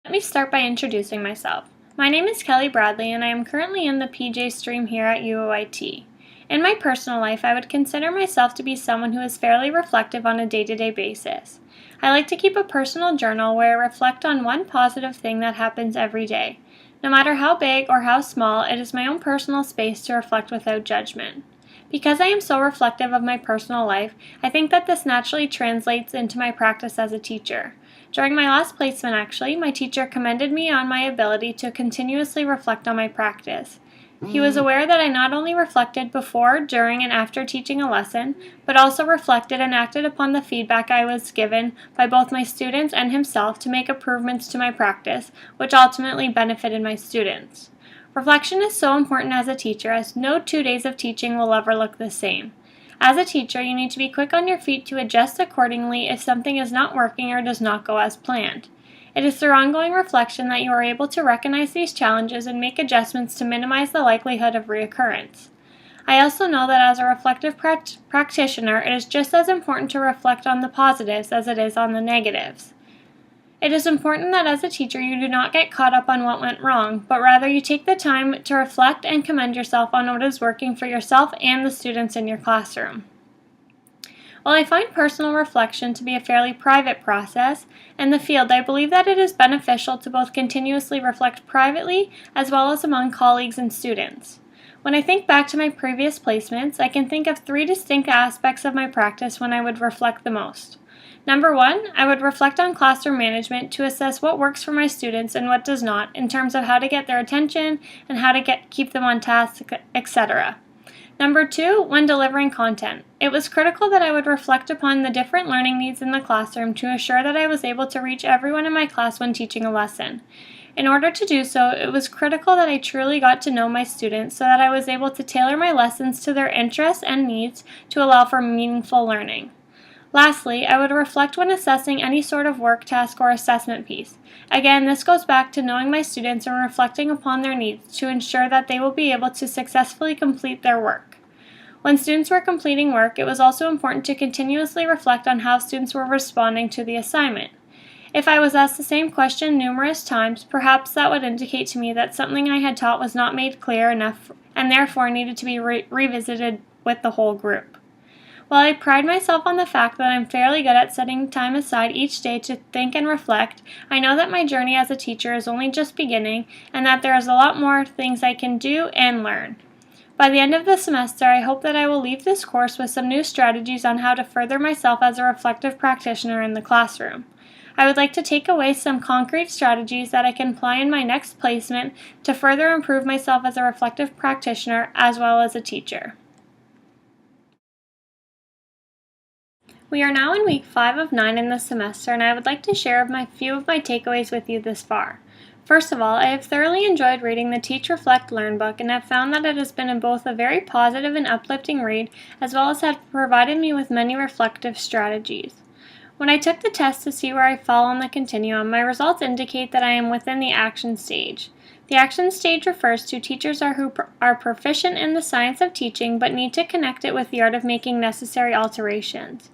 Let me start by introducing myself. My name is Kelly Bradley, and I am currently in the PJ stream here at UOIT. In my personal life, I would consider myself to be someone who is fairly reflective on a day-to-day basis. I like to keep a personal journal where I reflect on one positive thing that happens every day. No matter how big or how small, it is my own personal space to reflect without judgment. Because I am so reflective of my personal life, I think that this naturally translates into my practice as a teacher. During my last placement, actually, my teacher commended me on my ability to continuously reflect on my practice. He was aware that I not only reflected before, during, and after teaching a lesson, but also reflected and acted upon the feedback I was given by both my students and himself to make improvements to my practice, which ultimately benefited my students. Reflection is so important as a teacher, as no 2 days of teaching will ever look the same. As a teacher, you need to be quick on your feet to adjust accordingly if something is not working or does not go as planned. It is through ongoing reflection that you are able to recognize these challenges and make adjustments to minimize the likelihood of reoccurrence. I also know that as a reflective practitioner, it is just as important to reflect on the positives as it is on the negatives. It is important that as a teacher you do not get caught up on what went wrong, but rather you take the time to reflect and commend yourself on what is working for yourself and the students in your classroom. While I find personal reflection to be a fairly private process, in the field I believe that it is beneficial to both continuously reflect privately as well as among colleagues and students. When I think back to my previous placements, I can think of 3 distinct aspects of my practice when I would reflect the most. Number 1, I would reflect on classroom management to assess what works for my students and what does not in terms of how to get their attention and how to keep them on task, etc. Number 2, when delivering content. It was critical that I would reflect upon the different learning needs in the classroom to assure that I was able to reach everyone in my class when teaching a lesson. In order to do so, it was critical that I truly got to know my students so that I was able to tailor my lessons to their interests and needs to allow for meaningful learning. Lastly, I would reflect when assessing any sort of work task or assessment piece. Again, this goes back to knowing my students and reflecting upon their needs to ensure that they will be able to successfully complete their work. When students were completing work, it was also important to continuously reflect on how students were responding to the assignment. If I was asked the same question numerous times, perhaps that would indicate to me that something I had taught was not made clear enough and therefore needed to be revisited with the whole group. While I pride myself on the fact that I'm fairly good at setting time aside each day to think and reflect, I know that my journey as a teacher is only just beginning and that there is a lot more things I can do and learn. By the end of the semester, I hope that I will leave this course with some new strategies on how to further myself as a reflective practitioner in the classroom. I would like to take away some concrete strategies that I can apply in my next placement to further improve myself as a reflective practitioner as well as a teacher. We are now in week 5 of 9 in the semester, and I would like to share a few of my takeaways with you this far. First of all, I have thoroughly enjoyed reading the Teach, Reflect, Learn book and have found that it has been both a very positive and uplifting read, as well as have provided me with many reflective strategies. When I took the test to see where I fall on the continuum, my results indicate that I am within the action stage. The action stage refers to teachers who are proficient in the science of teaching but need to connect it with the art of making necessary alterations.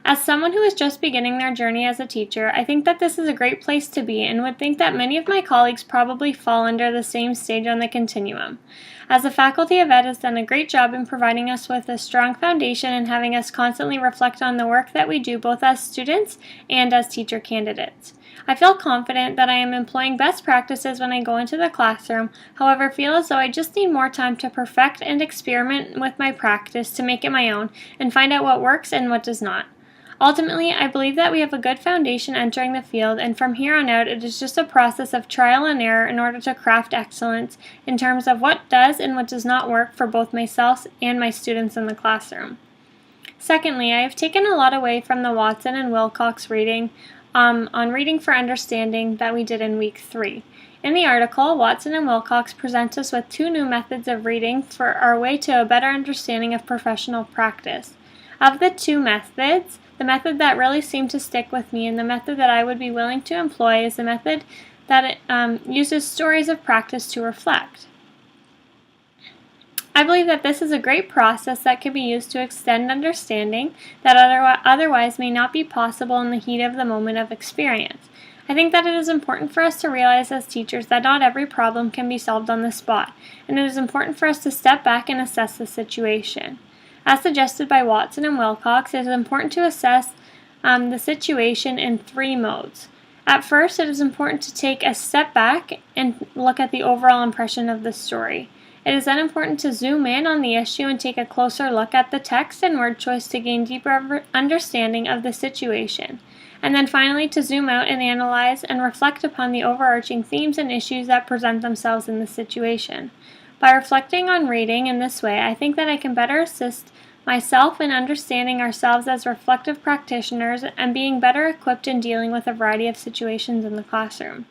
As someone who is just beginning their journey as a teacher, I think that this is a great place to be and would think that many of my colleagues probably fall under the same stage on the continuum. As the Faculty of Ed has done a great job in providing us with a strong foundation and having us constantly reflect on the work that we do both as students and as teacher candidates. I feel confident that I am employing best practices when I go into the classroom, however feel as though I just need more time to perfect and experiment with my practice to make it my own and find out what works and what does not. Ultimately, I believe that we have a good foundation entering the field, and from here on out, it is just a process of trial and error in order to craft excellence in terms of what does and what does not work for both myself and my students in the classroom. Secondly, I have taken a lot away from the Watson and Wilcox reading on Reading for Understanding that we did in week 3. In the article, Watson and Wilcox present us with 2 new methods of reading for our way to a better understanding of professional practice. Of the 2 methods, the method that really seemed to stick with me and the method that I would be willing to employ is the method that uses stories of practice to reflect. I believe that this is a great process that can be used to extend understanding that otherwise may not be possible in the heat of the moment of experience. I think that it is important for us to realize as teachers that not every problem can be solved on the spot, and it is important for us to step back and assess the situation. As suggested by Watson and Wilcox, it is important to assess the situation in 3 modes. At first, it is important to take a step back and look at the overall impression of the story. It is then important to zoom in on the issue and take a closer look at the text and word choice to gain deeper understanding of the situation. And then finally to zoom out and analyze and reflect upon the overarching themes and issues that present themselves in the situation. By reflecting on reading in this way, I think that I can better assist myself in understanding ourselves as reflective practitioners and being better equipped in dealing with a variety of situations in the classroom.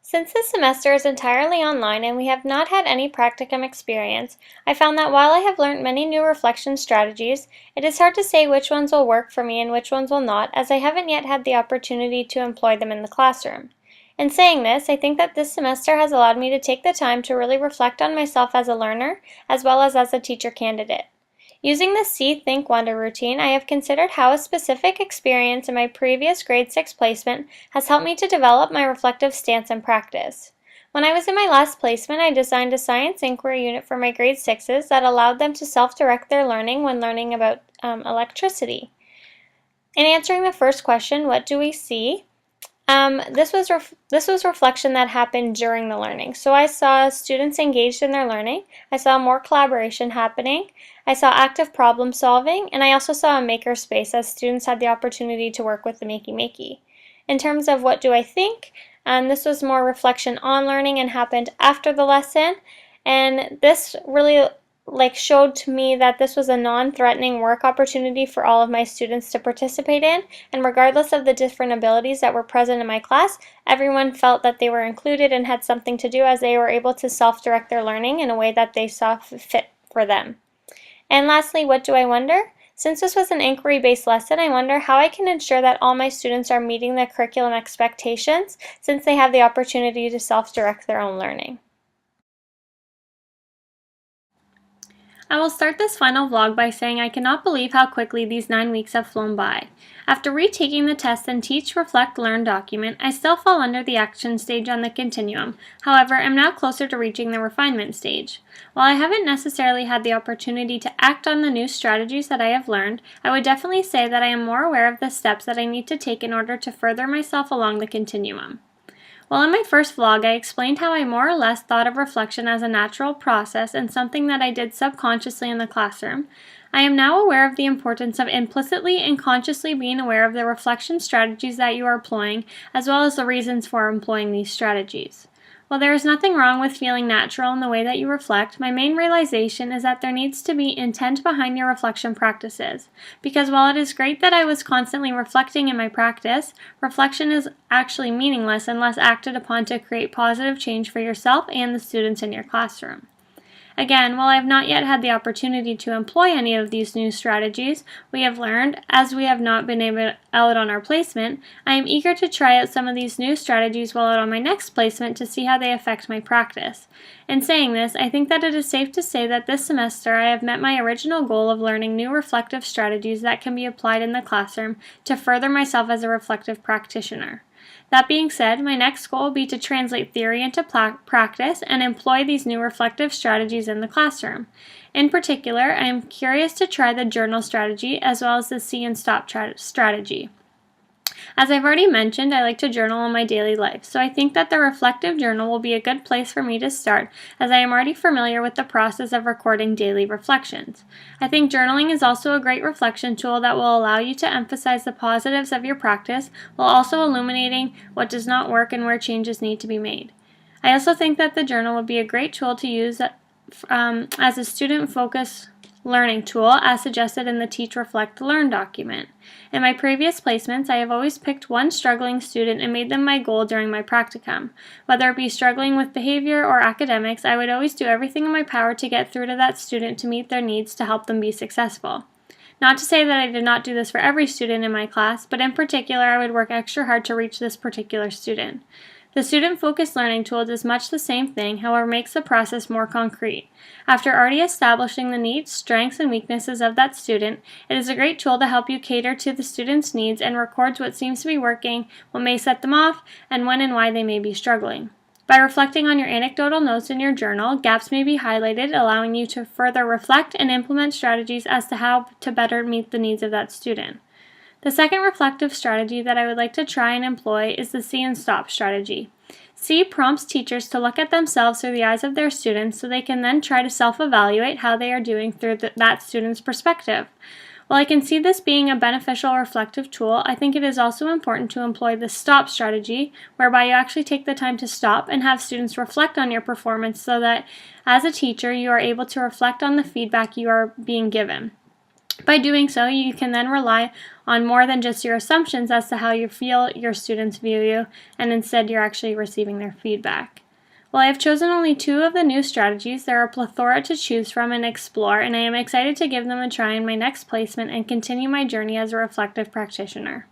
Since this semester is entirely online and we have not had any practicum experience, I found that while I have learned many new reflection strategies, it is hard to say which ones will work for me and which ones will not, as I haven't yet had the opportunity to employ them in the classroom. In saying this, I think that this semester has allowed me to take the time to really reflect on myself as a learner, as well as a teacher candidate. Using the See, Think, Wonder routine, I have considered how a specific experience in my previous grade 6 placement has helped me to develop my reflective stance and practice. When I was in my last placement, I designed a science inquiry unit for my grade 6s that allowed them to self-direct their learning when learning about electricity. In answering the first question, what do we see? This was reflection that happened during the learning. So I saw students engaged in their learning, I saw more collaboration happening, I saw active problem solving, and I also saw a maker space as students had the opportunity to work with the Makey. In terms of what do I think, this was more reflection on learning and happened after the lesson, and this really showed to me that this was a non-threatening work opportunity for all of my students to participate in, and regardless of the different abilities that were present in my class, everyone felt that they were included and had something to do as they were able to self-direct their learning in a way that they saw fit for them. And lastly, what do I wonder? Since this was an inquiry-based lesson, I wonder how I can ensure that all my students are meeting the curriculum expectations since they have the opportunity to self-direct their own learning. I will start this final vlog by saying I cannot believe how quickly these 9 weeks have flown by. After retaking the test and Teach, Reflect, Learn document, I still fall under the action stage on the continuum. However, I'm now closer to reaching the refinement stage. While I haven't necessarily had the opportunity to act on the new strategies that I have learned, I would definitely say that I am more aware of the steps that I need to take in order to further myself along the continuum. Well, in my first vlog, I explained how I more or less thought of reflection as a natural process and something that I did subconsciously in the classroom. I am now aware of the importance of implicitly and consciously being aware of the reflection strategies that you are employing, as well as the reasons for employing these strategies. While there is nothing wrong with feeling natural in the way that you reflect, my main realization is that there needs to be intent behind your reflection practices. Because while it is great that I was constantly reflecting in my practice, reflection is actually meaningless unless acted upon to create positive change for yourself and the students in your classroom. Again, while I have not yet had the opportunity to employ any of these new strategies we have learned, as we have not been out on our placement, I am eager to try out some of these new strategies while out on my next placement to see how they affect my practice. In saying this, I think that it is safe to say that this semester I have met my original goal of learning new reflective strategies that can be applied in the classroom to further myself as a reflective practitioner. That being said, my next goal will be to translate theory into practice and employ these new reflective strategies in the classroom. In particular, I am curious to try the journal strategy as well as the see and stop strategy. As I've already mentioned, I like to journal in my daily life, so I think that the reflective journal will be a good place for me to start, as I am already familiar with the process of recording daily reflections. I think journaling is also a great reflection tool that will allow you to emphasize the positives of your practice while also illuminating what does not work and where changes need to be made. I also think that the journal would be a great tool to use as a student-focused learning tool as suggested in the Teach, Reflect, Learn document. In my previous placements, I have always picked one struggling student and made them my goal during my practicum. Whether it be struggling with behavior or academics, I would always do everything in my power to get through to that student to meet their needs to help them be successful. Not to say that I did not do this for every student in my class, but in particular I would work extra hard to reach this particular student. The student-focused learning tool does much the same thing, however makes the process more concrete. After already establishing the needs, strengths, and weaknesses of that student, it is a great tool to help you cater to the student's needs and records what seems to be working, what may set them off, and when and why they may be struggling. By reflecting on your anecdotal notes in your journal, gaps may be highlighted, allowing you to further reflect and implement strategies as to how to better meet the needs of that student. The second reflective strategy that I would like to try and employ is the see and stop strategy. See prompts teachers to look at themselves through the eyes of their students so they can then try to self-evaluate how they are doing through that student's perspective. While I can see this being a beneficial reflective tool, I think it is also important to employ the stop strategy, whereby you actually take the time to stop and have students reflect on your performance so that as a teacher you are able to reflect on the feedback you are being given. By doing so, you can then rely on more than just your assumptions as to how you feel your students view you, and instead you're actually receiving their feedback. While I have chosen only 2 of the new strategies, there are a plethora to choose from and explore, and I am excited to give them a try in my next placement and continue my journey as a reflective practitioner.